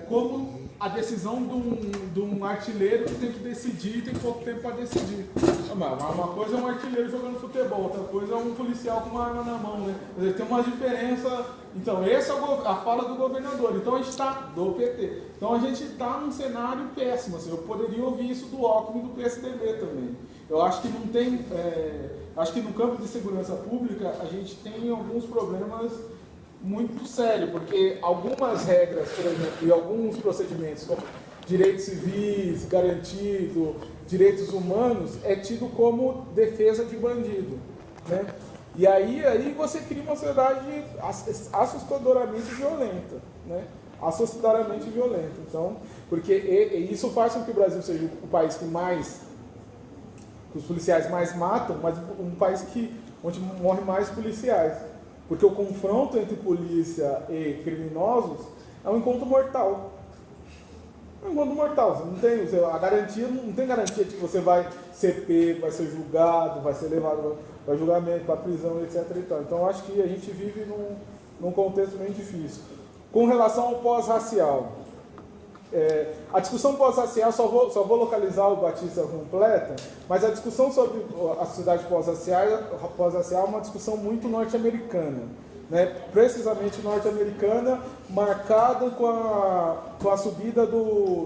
como a decisão de um artilheiro que tem que decidir e tem pouco tempo para decidir. Uma coisa é um artilheiro jogando futebol, outra coisa é um policial com uma arma na mão, né? Quer dizer, tem uma diferença. Então, essa é a fala do governador. Então, a gente está do PT. Então, a gente está num cenário péssimo. Assim, eu poderia ouvir isso do Alckmin e do PSDB também. Eu acho que não tem. Acho que no campo de segurança pública a gente tem alguns problemas muito sérios, porque algumas regras, por exemplo, e alguns procedimentos, como direitos civis, garantido, direitos humanos, é tido como defesa de bandido, né? E aí você cria uma sociedade assustadoramente violenta, né? Assustadoramente violenta. Então, porque isso faz com que o Brasil seja o país que os policiais mais matam, mas um país onde morre mais policiais. Porque o confronto entre polícia e criminosos é um encontro mortal. É um encontro mortal. Você não tem a garantia, não tem garantia de que você vai ser pego, vai ser julgado, vai ser levado para julgamento, para prisão, etc. Então, eu acho que a gente vive num contexto bem difícil. Com relação ao pós-racial, a discussão pós-racial, só vou localizar o Batista completa, mas a discussão sobre a sociedade pós-racial é uma discussão muito norte-americana, né? Precisamente norte-americana, marcada com a subida do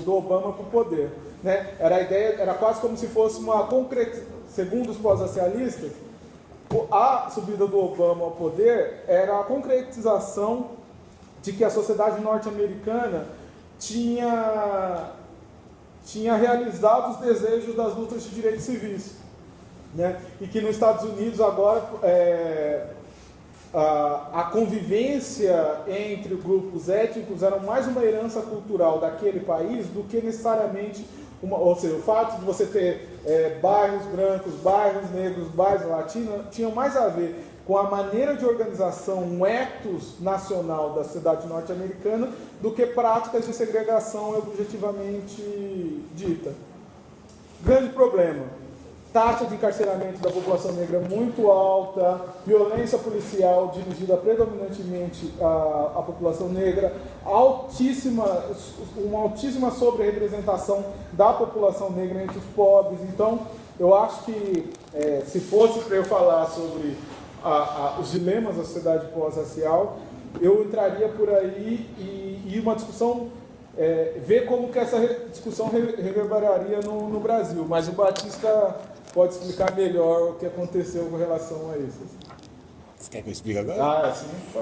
Obama para o poder, né? Era quase como se fosse uma concretização, segundo os pós-racialistas, a subida do Obama ao poder era a concretização de que a sociedade norte-americana tinha realizado os desejos das lutas de direitos civis, né? E que nos Estados Unidos agora a convivência entre grupos étnicos era mais uma herança cultural daquele país do que necessariamente ou seja, o fato de você ter bairros brancos, bairros negros, bairros latinos tinha mais a ver com a maneira de organização, um ethos nacional da sociedade norte-americana, do que práticas de segregação objetivamente dita. Grande problema: taxa de encarceramento da população negra muito alta, violência policial dirigida predominantemente à população negra, uma altíssima sobre-representação da população negra entre os pobres. Então, eu acho que, se fosse para eu falar sobre os dilemas da sociedade pós-racial, eu entraria por aí e uma discussão, ver como que essa discussão reverberaria no Brasil. Mas o Batista pode explicar melhor o que aconteceu com relação a isso. Você quer que eu explique agora? Sim, por favor.